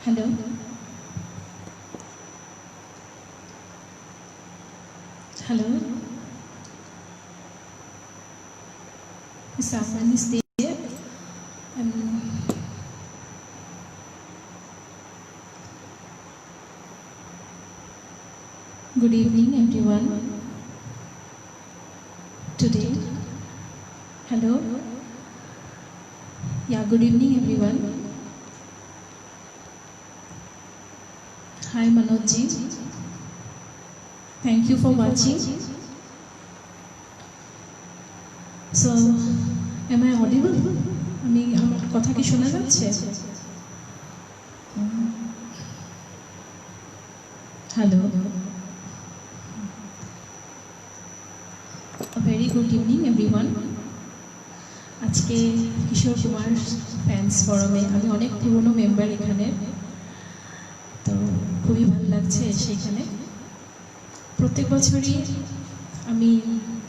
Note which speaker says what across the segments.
Speaker 1: Hello. Hello. Is someone is there? Good evening, everyone. Today, hello. Yeah, good evening, everyone. Hi, Manojji. Thank you for watching. So, am I audible? আমি আমার কথা কি শোনা যাচ্ছে? Hello. A very good evening, everyone. আজকে কিশোর Kumar fans ফোরামে আমি অনেক পুরনো মেম্বার এখানে, তো খুবই ভালো লাগছে সেখানে। প্রত্যেক বছরই আমি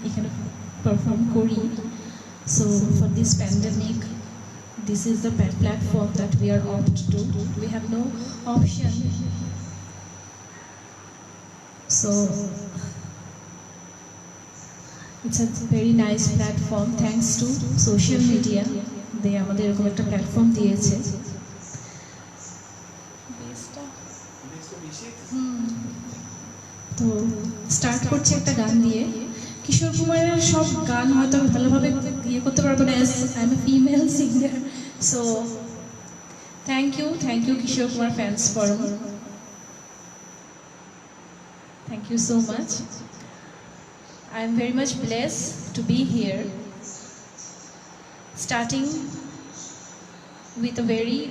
Speaker 1: এখানে পারফর্ম করি। So for this pandemic, this is the platform that we are opt to. We have no option. So it's a very nice platform. Thanks to social media, they আমাদের এরকম একটা প্ল্যাটফর্ম দিয়েছে। তো স্টার্ট করছি একটা গান দিয়ে। কিশোর কুমারের সব গান হয়তো আমি ভালোভাবে ইয়ে করতে পারবো না, as I am a female singer. So thank you Kishore Kumar fans forum, thank you so much. I am very much blessed to be here, starting with a very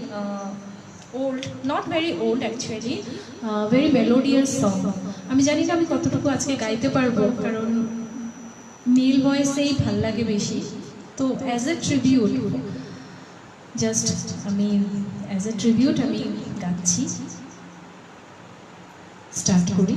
Speaker 1: old, not very old actually, very melodious song. আমি জানি না আমি কতটুকু আজকে গাইতে পারবো, কারণ mail ভয়েসেই ভাল লাগে বেশি। তো অ্যাজ এ ট্রিবিউট, জাস্ট আমি অ্যাজ এ ট্রিবিউট আমি গাচ্ছি। স্টার্ট করি।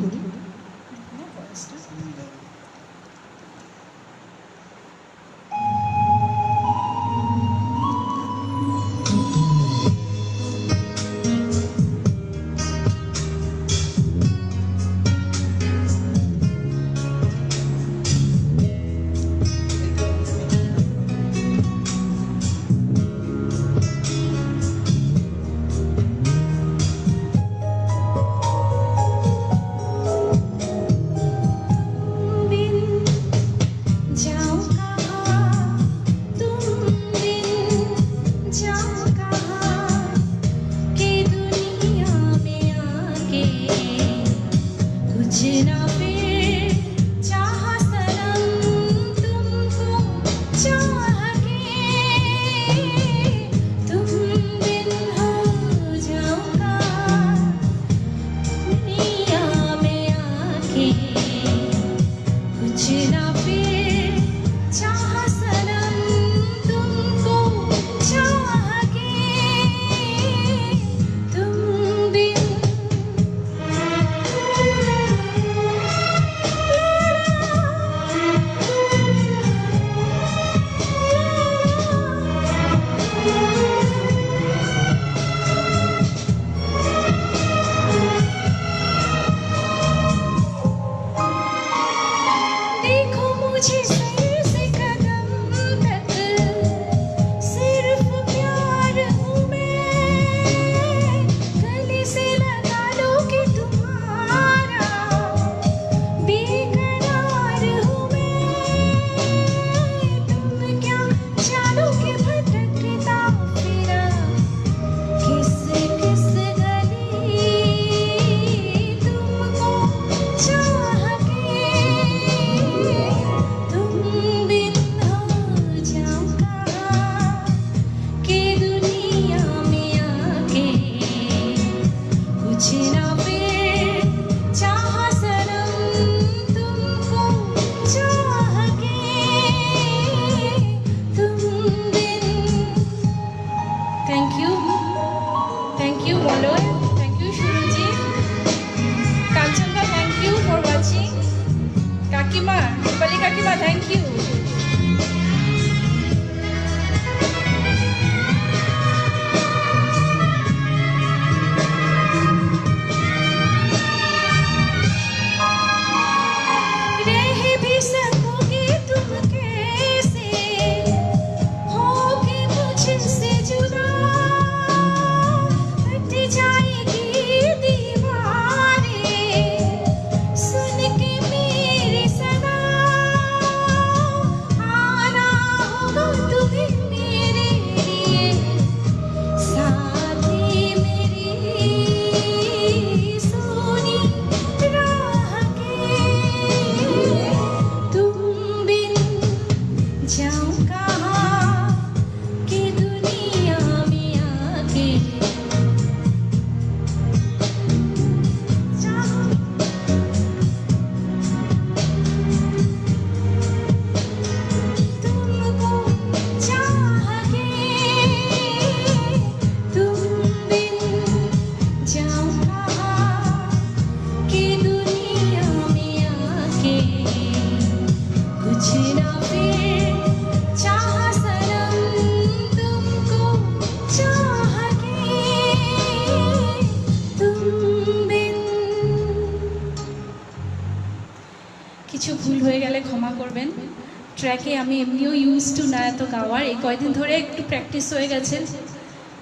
Speaker 1: ট্র্যাকে আমি এমনিও ইউজ টু না এত গাওয়ার, এই কয়দিন ধরে একটু প্র্যাকটিস হয়ে গেছে,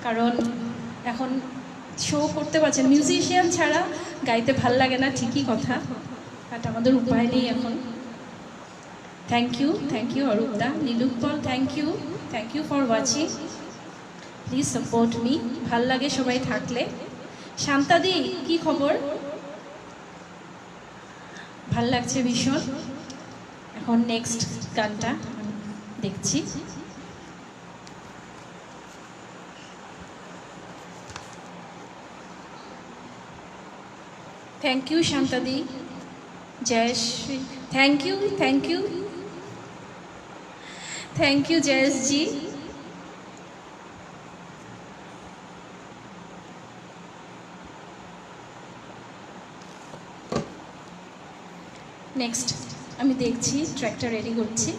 Speaker 1: কারণ এখন শো করতে পারছেন, মিউজিশিয়ান ছাড়া গাইতে ভাল লাগে না, ঠিকই কথা, বাট আমাদের উপায় নেই এখন। থ্যাংক ইউ অরূপদা, Nilutpal, thank you for watching, please support me, ভাল লাগে সবাই থাকলে। শান্তাদি কি খবর? ভাল লাগছে ভীষণ। এখন নেক্সট গানটা দেখছি। থ্যাংক ইউ শান্তাদি, জয়শ্রী, থ্যাংক ইউ জয়েশজি। নেক্সট আমি দেখছি, ট্র্যাকটা রেডি করছি।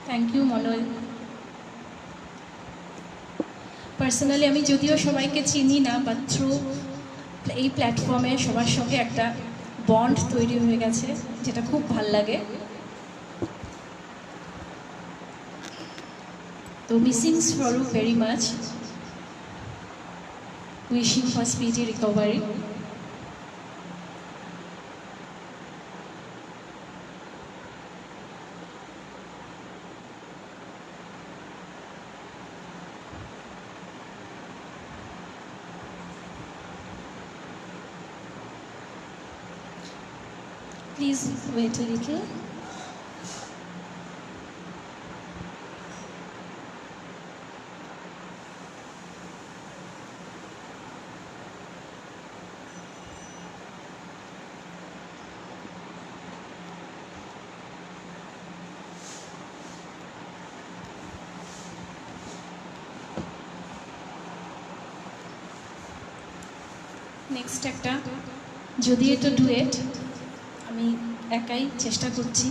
Speaker 1: Thank you Malay. পার্সোনালি আমি যদিও সবাইকে চিনি না, বাট থ্রু এই প্ল্যাটফর্মে সবার সঙ্গে একটা বন্ড তৈরি হয়ে গেছে, যেটা খুব ভাল লাগে। তো মিসিং স্বরূপ very much, wishing for speedy recovery. Please wait a little. Next একটা, যদি এটা ডুয়েট, আমি একাই চেষ্টা করছি।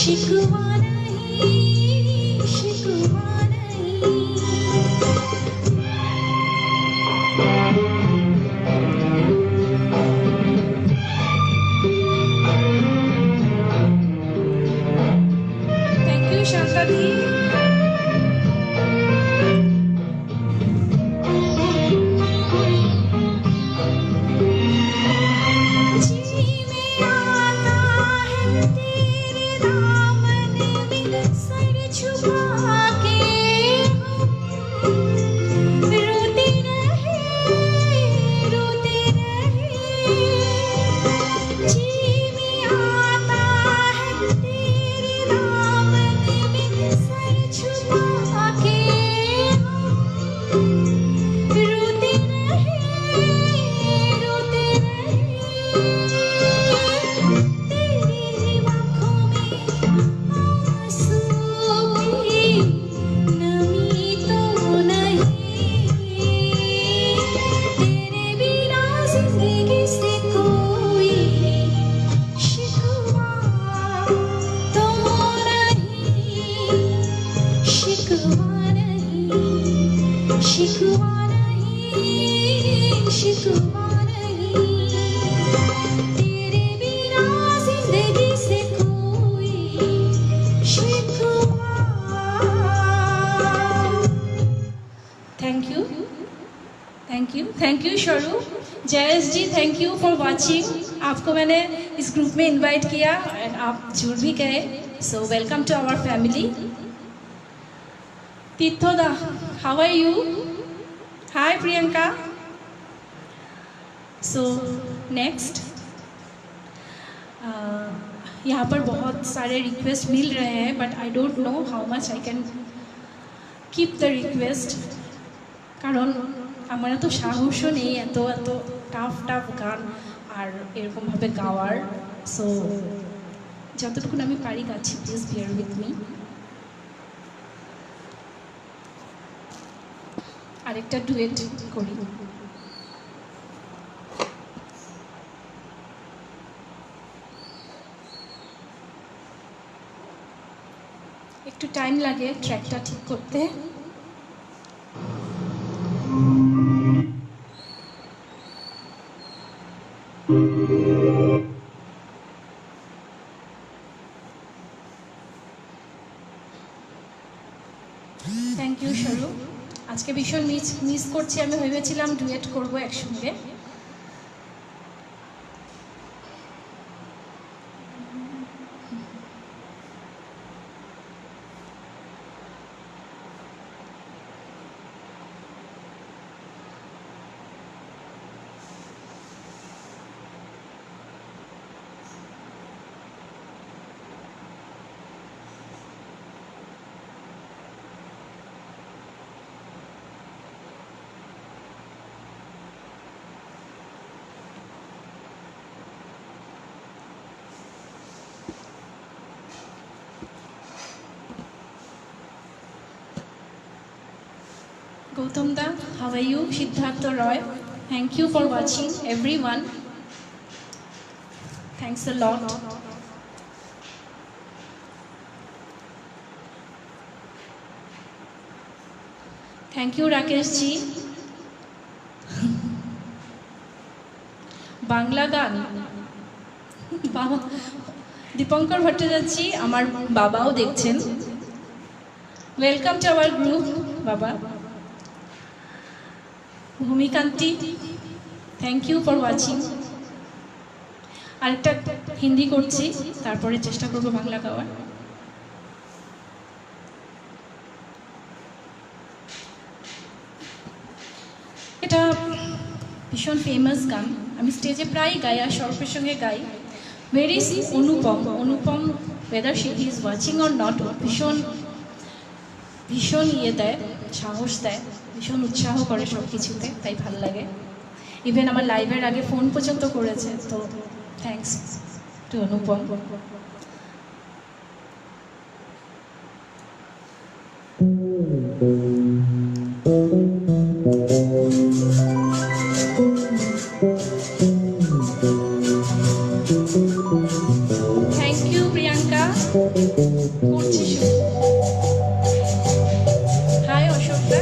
Speaker 1: शिकवा नहीं, शिकवा नहीं। थैंक यू शांता दी। शिकवा नहीं, शिकवा नहीं, तेरे बिना जिंदगी से कोई शिकवा। Thank you, thank you, thank you शरू। जयेश जी थैंक यू फॉर वॉचिंग। आपको मैंने इस ग्रुप में इनवाइट किया एंड आप जुड़ भी गए, so welcome to our family. तीर्थोदा, how are you? Hi Priyanka. So next, यहाँ पर बहुत सारे रिक्वेस्ट मिल रहे हैं but I don't know how much I can keep the request, কারণ আমার তো সাহসও নেই এত এত টাফ টাফ গান আর এরকমভাবে গাওয়ার। সো যতটুকু আমি পারি গাচ্ছি, প্লিজ বিয়ার উইথ মি। আরেকটা ডুয়েট করি। একটু টাইম লাগে ট্র্যাকটা ঠিক করতে। Thank you Shoru. আজকে ভীষণ মিস করছি, আমি ভেবেছিলাম ডুয়েট করবো একসঙ্গে। Gautam da, how are you? Siddhartha Roy, thank you for watching everyone. Thanks a lot. Thank you Rakesh ji. Bangla গান বাবা দীপঙ্কর ভট্টাচার্য আমার বাবাও দেখছেন। ওয়েলকাম টু আওয়ার গ্রুপ বাবা। ভূমিকান্তি, থ্যাংক ইউ ফর ওয়াচিং। আরেকটা হিন্দি করছি, তারপরে চেষ্টা করবো বাংলা গাওয়ার। এটা ভীষণ ফেমাস গান, আমি স্টেজে প্রায় গাই আর সর্পের সঙ্গে গাই। Where is Anupam? Anupam whether she is watching or not, ভীষণ ভীষণ ইয়ে দেয়, সাহস দেয়, ভীষণ উৎসাহ করে সব কিছুতে, তাই ভালো লাগে। ইভেন আমার লাইভের আগে ফোন পর্যন্ত করেছে, তো thanks to Anupam. Thank you Priyanka. করছি শুরু। হাই অশোকদা।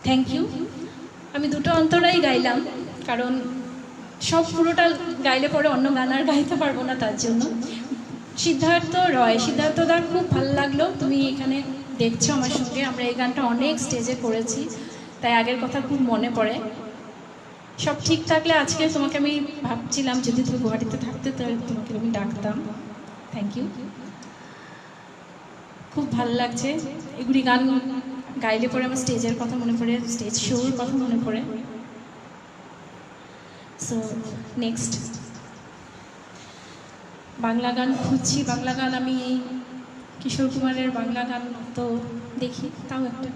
Speaker 2: Thank you. আমি দুটো অন্তরাই গাইলাম, কারণ সব পুরোটা গাইলে পরে অন্য গান আর গাইতে পারবো না, তার জন্য। সিদ্ধার্থ রয়, সিদ্ধার্থদা খুব ভালো লাগলো তুমি এখানে দেখছো আমার সঙ্গে। আমরা এই গানটা অনেক স্টেজে করেছি, তাই আগের কথা খুব মনে পড়ে। সব ঠিক থাকলে আজকে তোমাকে আমি ভাবছিলাম যদি তুমি গুয়াহাটিতে থাকতে তাহলে তোমাকে আমি ডাকতাম। থ্যাংক ইউ, খুব ভালো লাগছে। এগুলি গান গাইলে পরে আমার স্টেজের কথা মনে পড়ে, স্টেজ শোর কথা মনে পড়ে। সো নেক্সট বাংলা গান খুঁজছি। বাংলা গান আমি কিশোর কুমারের বাংলা গান তো দেখি, তাও একটা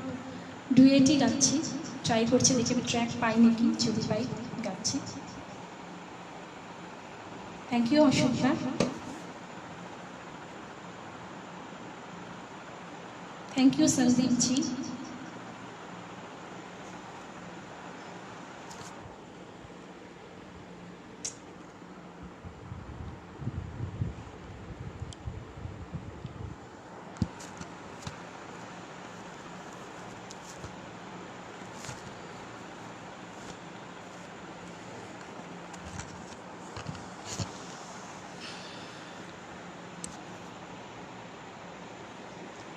Speaker 2: ডুয়েটই গাচ্ছি, ট্রাই করছি, দেখি আমি ট্র্যাক পাই নাকি, যদি পাই গাচ্ছি। Thank you Ashok da. Thank you Sandeep ji.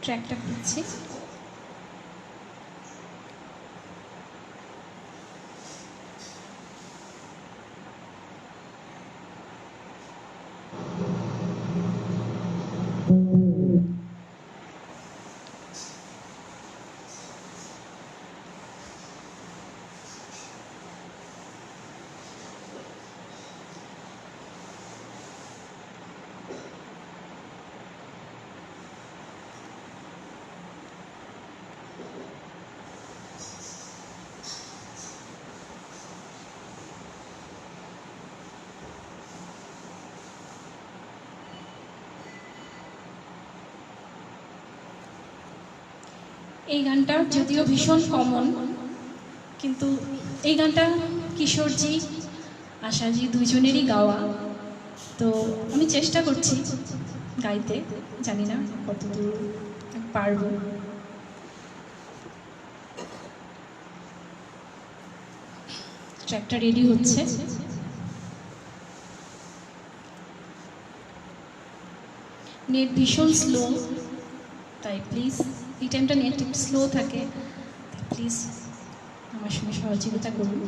Speaker 2: ট্র্যাকটা খুঁজছি। এই গানটা যদিও ভীষণ কমন, কিন্তু এই গানটা কিশোরজি আশাজি দুজনেরই গাওয়া। তো আমি চেষ্টা করছি গাইতে, জানি না কতদূর পারবো। ট্র্যাকটা রেডি হচ্ছে। নেট ভীষণ স্লো, তাই প্লিজ এই টাইমটা নেট একটু স্লো থাকে, প্লিজ আমার সঙ্গে সহযোগিতা করুন।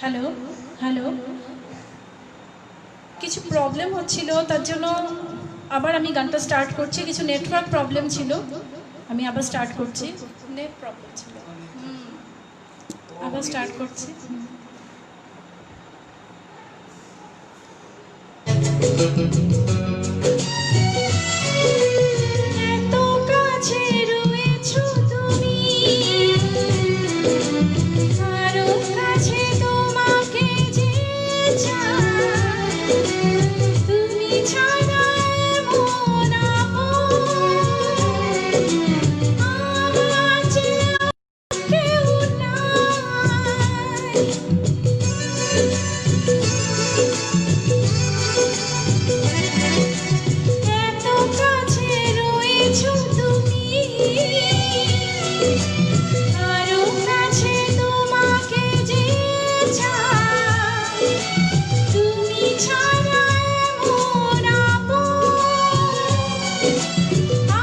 Speaker 2: হ্যালো হ্যালো, কিছু প্রবলেম হচ্ছিল, তার জন্য আবার আমি গানটা স্টার্ট করছি। কিছু নেটওয়ার্ক প্রবলেম ছিল, আমি আবার স্টার্ট করছি। নেট প্রবলেম ছিল। আবার স্টার্ট করছি। এত কাছে রয়েছো তুমি, আরো কাছে তোমাকে যে চাই, তুমি ছাড়া এমন আপন আমার যে কেউ নাই। এত কাছে রয়েছো তুমি, আরো কাছে তোমাকে যে চাই, তুমি ছাড়া এমন আপন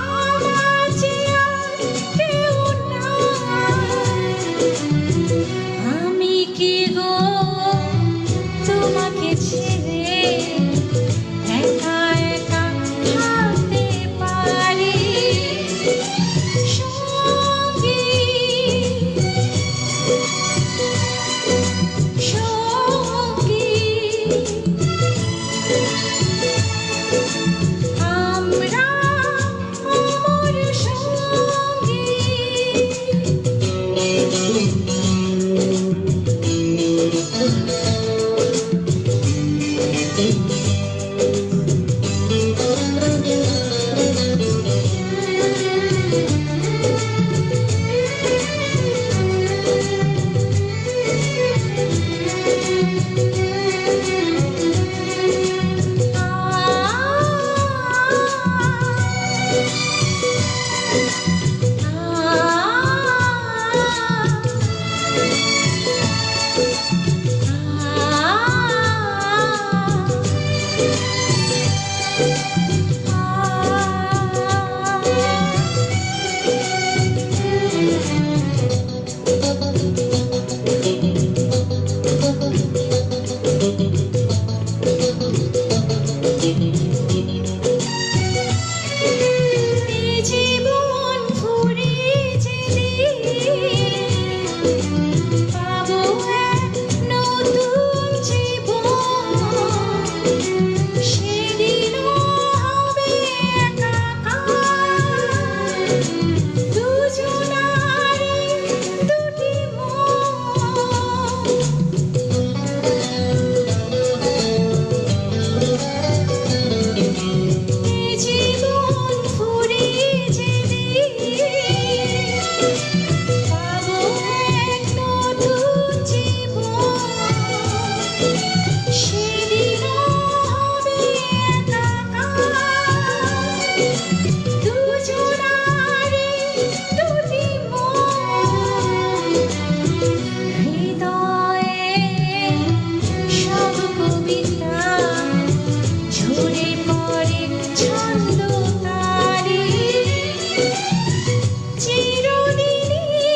Speaker 2: আমার যে আর কেউ নাই। আমি কি গো তোমাকে ছেড়ে একা একা থাকতে পারি? সঙ্গী সঙ্গী আমরা অমর সঙ্গী। জীবন ঘুরে যেদিন পাবো এক নতুন জীবন, সেদিনও হবে একাকার দুজনারই দুটি জীবন ঘুরে যেদিন পাবো এক নতুন জীবন, সেদিনও হবে একাকার দুজনারই দুটি মন। হৃদয়ে সব কবিতা ঝরে পড়ে ছন্দ তারি, চিরদিনই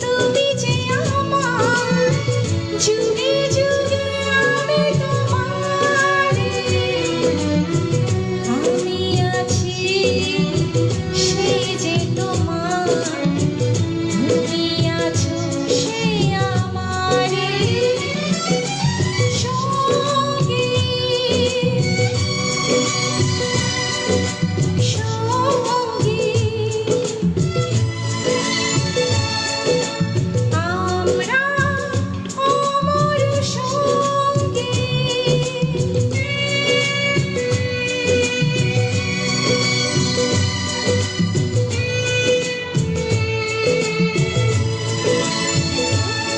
Speaker 2: তুমি যে আমার, যুগে যুগে আমি তোমারি। আমি আছি সেই যে তোমার, তুমি আছো সেই আমারি সঙ্গী সঙ্গী। আমরা অমর সঙ্গী।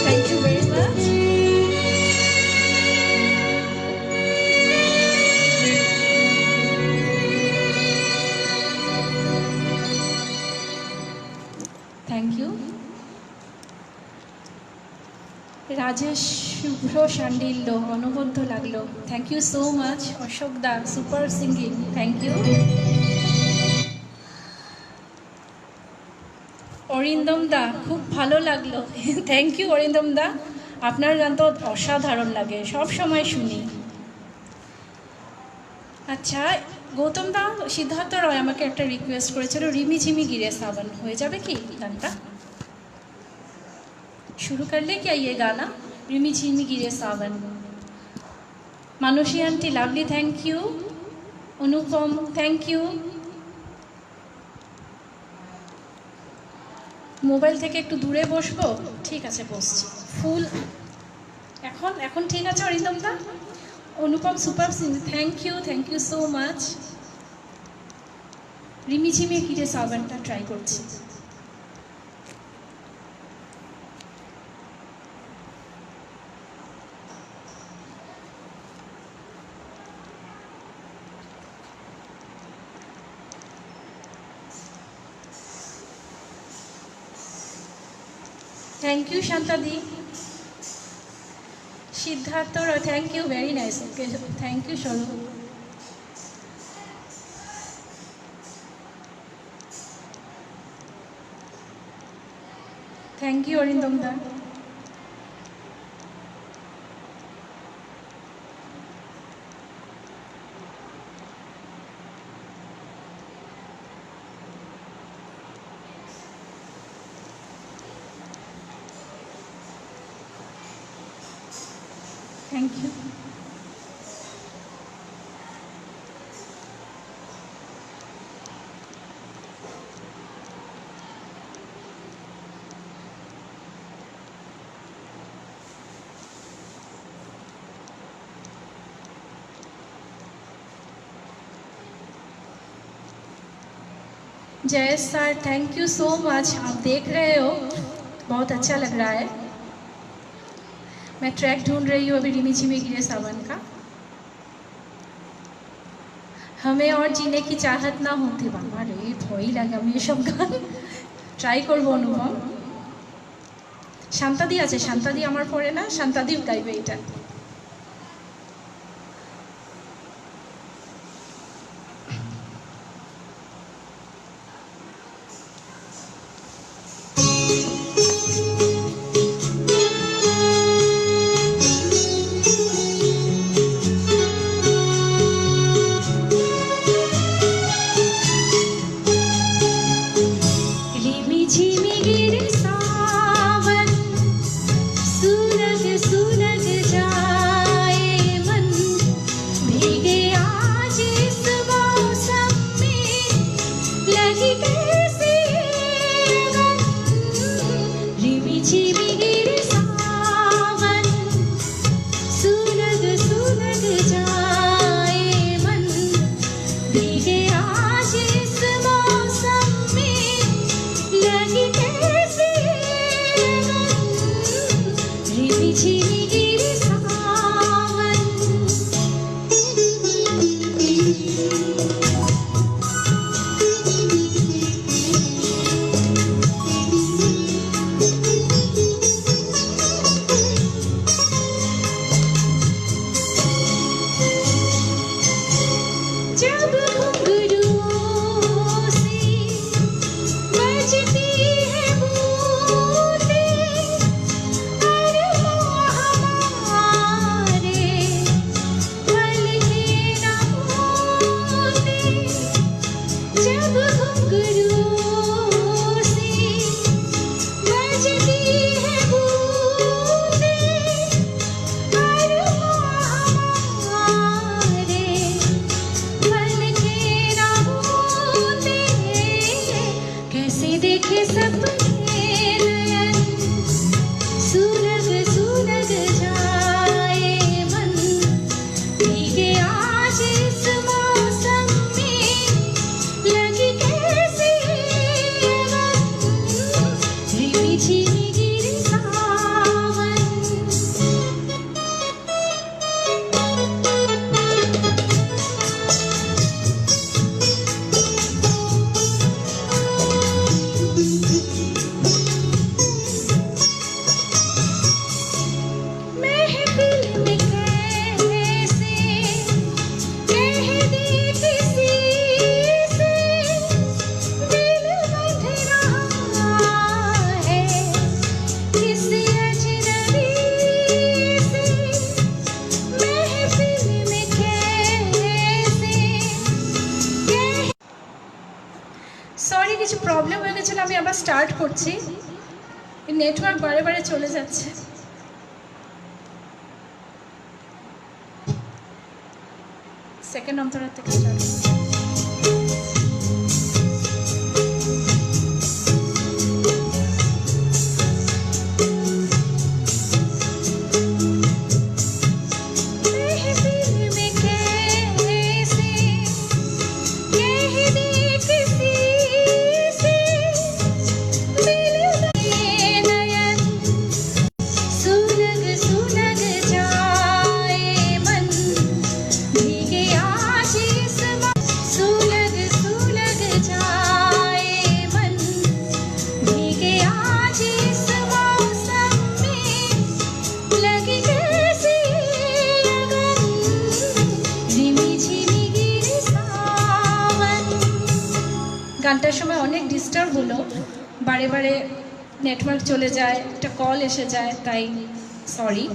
Speaker 2: Thank you very much. Thank you. Rajesh Shubhra Shandilya, অনবদ্য লাগলো। Thank you so much. Ashok da, super singing, thank you. Arindam da, খুব ভালো লাগলো। থ্যাংক ইউ অরিন্দম দা, আপনার গান তো অসাধারণ লাগে, সব সময় শুনি। আচ্ছা, গৌতম দা, সিদ্ধার্থ রয় আমাকে একটা রিকোয়েস্ট করেছিল, রিমি ঝিমি গিরে सावन হয়ে যাবে কি গানটা? शुरू कर ले क्या ये गाना, रिमी झिमी गिरे सावन। मानुषी आंटी लाभली, thank you. Anupam thank you. Mobile থেকে একটু দূরে বসবো, ঠিক আছে বসছি। ফুল এখন এখন ঠিক আছে Arindam da. Anupam super sing, thank you so much. রিমি ঝিমি গিরে সাবানটা ট্রাই করছি। Thank you Shanta di. सिद्धार्थ और thank you, very nice. Okay thank you Shoru. Thank you Arindam da. Thank you. Jay sir, thank you so much. आप देख रहे हो बहुत अच्छा लग रहा है। मैं ट्रैक ढूंढ रही हूँ अभी रिमी झिमी गिरे सावन का। हमें और जीने की चाहत ना होती, बाबा रे भय লাগে আমি এসব গান ট্রাই করব। অনুভব শান্তাদি আছে, শান্তাদি আমার পরে না, শান্তাদি গাইবে এটা। করছি, নেটওয়ার্ক বারে বারে চলে যাচ্ছে। সেকেন্ড অন্তরা থেকে স্টার্ট করছি। গানটার সময় অনেক ডিস্টার্ব হলো, বারে বারে নেটওয়ার্ক চলে যায়, একটা কল এসে যায়, তাই সরি।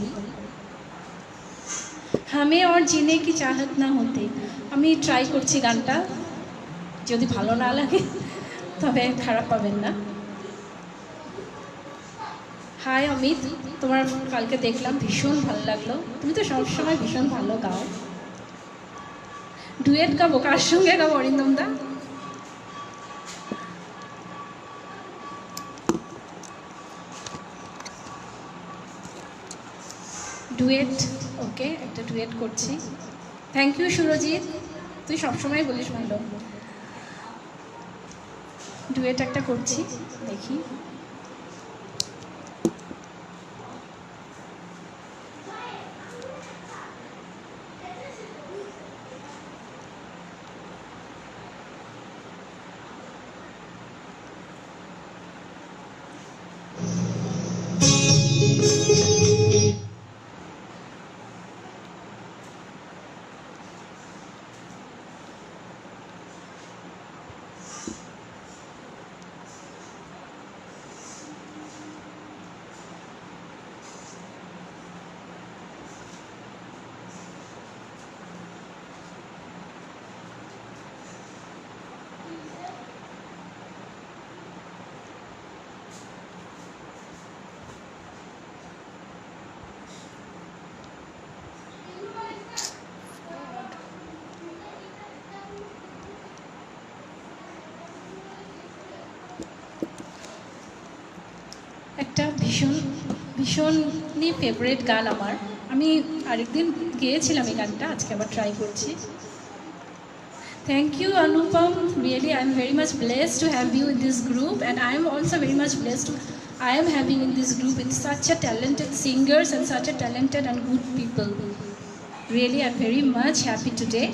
Speaker 2: হামে और जीने की चाहत ना होते, আমি ট্রাই করছি গানটা, যদি ভালো না লাগে তবে খারাপ পাবেন না। হাই অমিত, তোমার কালকে দেখলাম, ভীষণ ভালো লাগলো, তুমি তো সবসময় ভীষণ ভালো গাও। ডুয়েট গাবো, কার সঙ্গে গাবো অরিন্দম দা? ডুয়েট, ওকে, একটা ডুয়েট করছি। থ্যাংক ইউ সুরজিৎ, তুই সবসময় বলিস ভালো। ডুয়েট একটা করছি, দেখি। একটা ভীষণই ফেভারিট গান আমার, আমি আরেকদিন গেয়েছিলাম এই গানটা, আজকে আবার ট্রাই করছি। Thank you Anupam, really I am very much blessed to have you in this group, and I am also very much blessed I am having in this group with such a talented singers and such a talented and good people. Really, I'm very much happy today.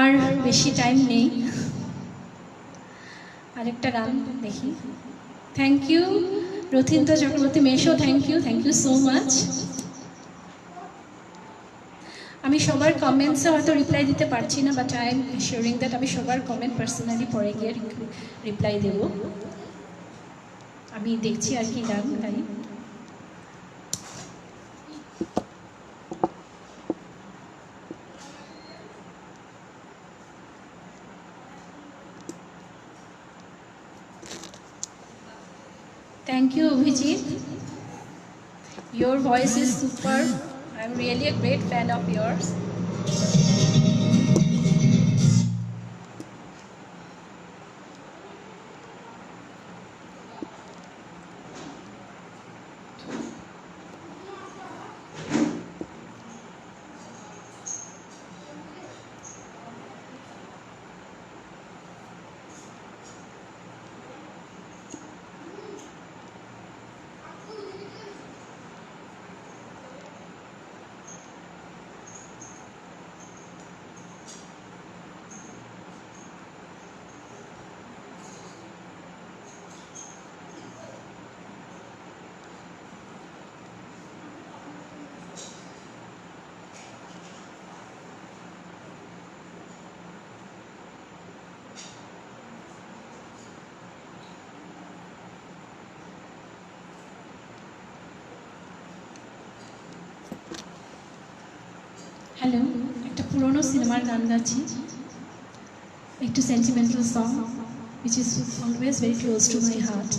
Speaker 2: আর বেশি time নেই, আরেকটা গান দেখি। Thank you Rathindra Chakraborty Meesho, thank you so much. আমি সবার কমেন্টসে হয়তো reply দিতে পারছি না, বাট আই এম শিওরিং দ্যাট আমি সবার কমেন্ট পার্সোনালি পরে গিয়ে রিপ্লাই দেব। আমি দেখছি আর কি গান গাই। Thank you, Abhijit. Your voice is superb. I'm really a great fan of yours. Hello, একটা পুরনো সিনেমার গান গাচ্ছি, একটু sentimental song which is always very close to my heart.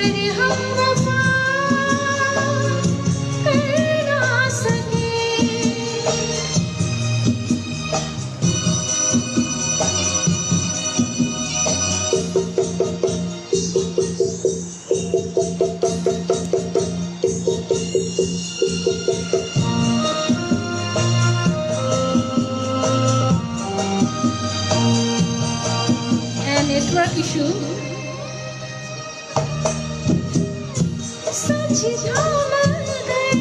Speaker 2: पर हम वफा कर ना सके। Network issue. सच था मगर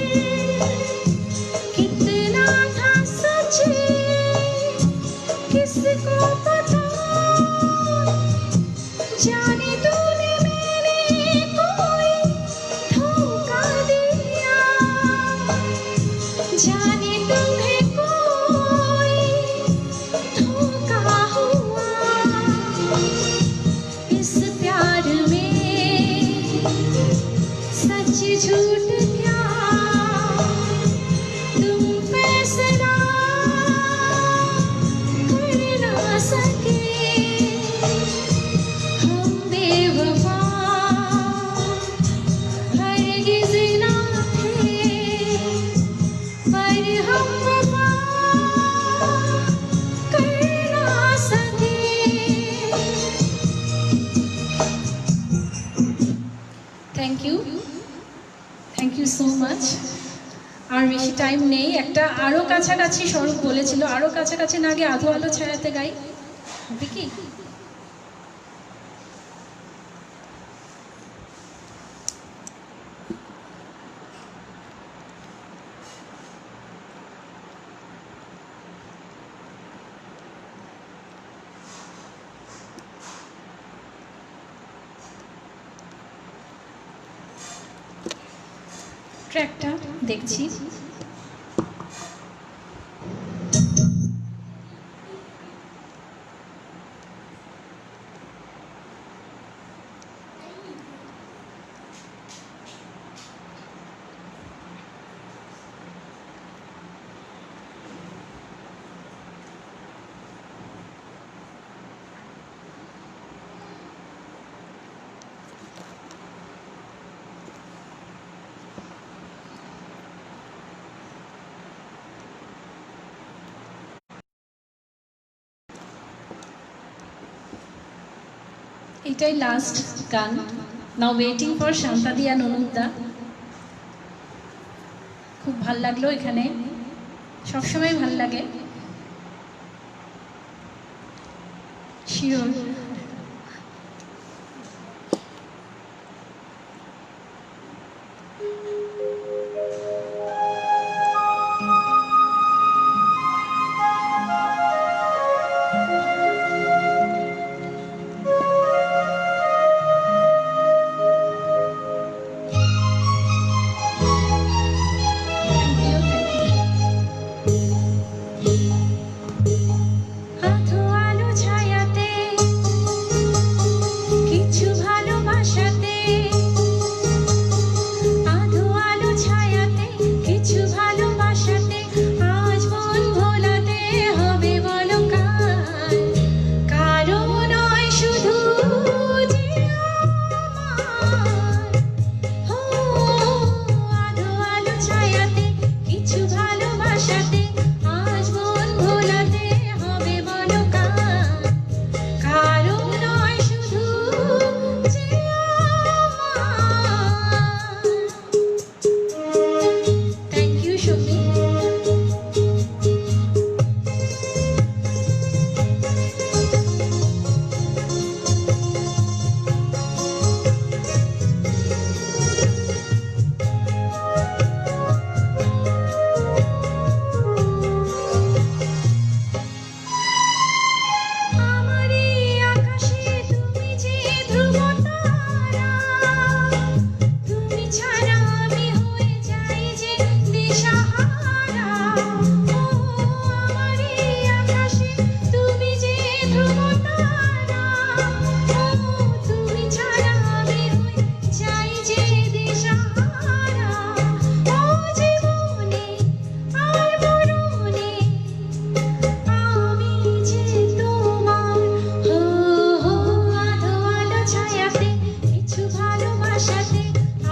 Speaker 2: कितना था सच किसको पता, जाने तूने मैंने कोई धोखा दिया, जाने तुम्हें कोई धोखा हुआ। इस प्यार में सच झूठ क्या तुम फैसला कर ना सके। हम बेवफा हरगिज़ ना थे, पर हम वफा कर ना सके। Thank you so much. আর বেশি টাইম নেই, একটা আরও কাছাকাছি স্বরূপ বলেছিল, আরও কাছাকাছি না গিয়ে আধো আলো ছায়াতে গাই, হবে কি? ট্র্যাকটা দেখছি। এটাই লাস্ট গান। নাও ওয়েটিং ফর শান্তাদি অ্যান্ড অনুপদা। খুব ভাল লাগলো এখানে, সবসময় ভাল লাগে। শিওর আধো আলো ছায়াতে ভালোবাসাতে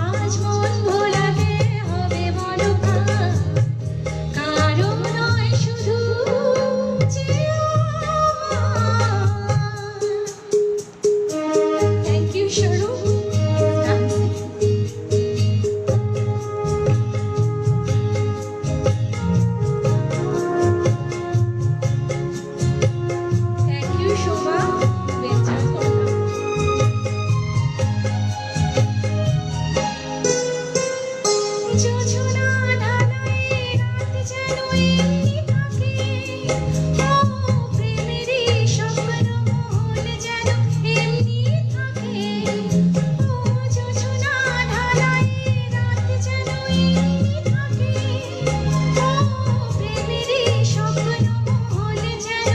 Speaker 2: আজ মন ভোলাতে হবে বলো কার? কারো নয় শুধু যে thank you Saru. Thank you Shobha. বেঞ্চার করলাম। যোজনা ঢালাই রাত যেন এমনি থাকে, ও প্রেমেরই স্বপ্ন মহল যেন এমনি থাকে। ও যোজনা ঢালাই রাত যেন এমনি থাকে, ও প্রেমেরই স্বপ্ন মহল যেন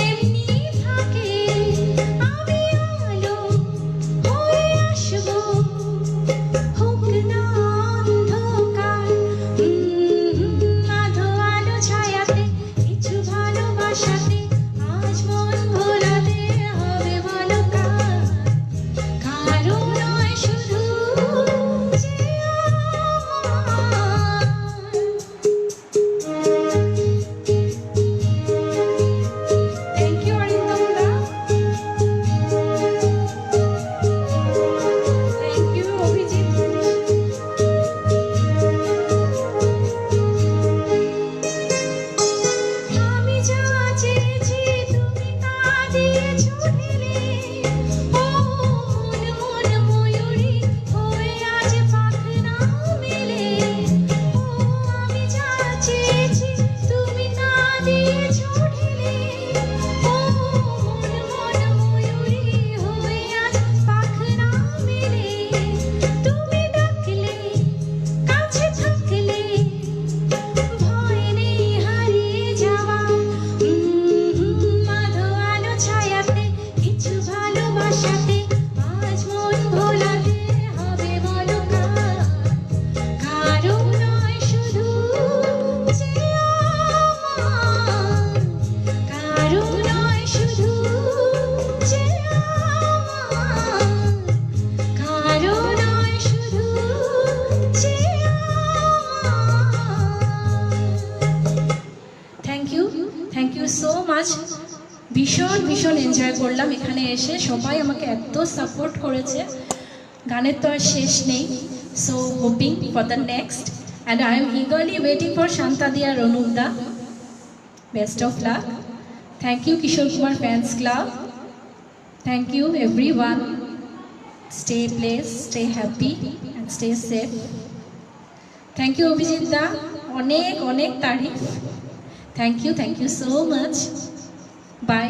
Speaker 2: এমনি থাকে। আমি আলো হয়ে আসবো, হোক না অন্ধকার। আধো আলো ছায়াতে কিছু ভালোবাসাতে আজ মন ভোলাতে হবে বলো কার? কারো নয় শুধু যে আমার। Thank you Arindam da. Thank you Abhijit. আমি যা চেয়েছি তুমি তা দিয়েছো ঢেলে, ও মন মন ময়ূরী হয়ে আজ পাখনা মেলে। ও আমি যা চেয়েছি তুমি তা দিয়েছো ঢেলে, ও মন মন ময়ূরী হয়ে আজ পাখনা মেলে। তুমি ডাকলে কাছে থাকলে ভয় নেই হারিয়ে যাওয়া। আধো আলো ছায়াতে কিছু ভালোবাসাতে আজ মন ভোলাতে হবে বলো কার? কারো নয় শুধু যে আমার। কারো নয় শুধু যে আমার। কারো নয় শুধু যে থ্যাংক ইউ সো মাচ। ভীষণ ভীষণ এনজয় করলাম এখানে এসে, সবাই আমাকে এত সাপোর্ট করেছে, গানের তো আর শেষ নেই। So hoping for the next and I am eagerly waiting for শান্তাদি আর অনুপদা। Best of luck. Thank you Kishore Kumar fans club. Thank you everyone. Stay blessed, stay happy and stay safe. Thank you Abhijit da, অনেক অনেক তারিফ। Thank you so much. By.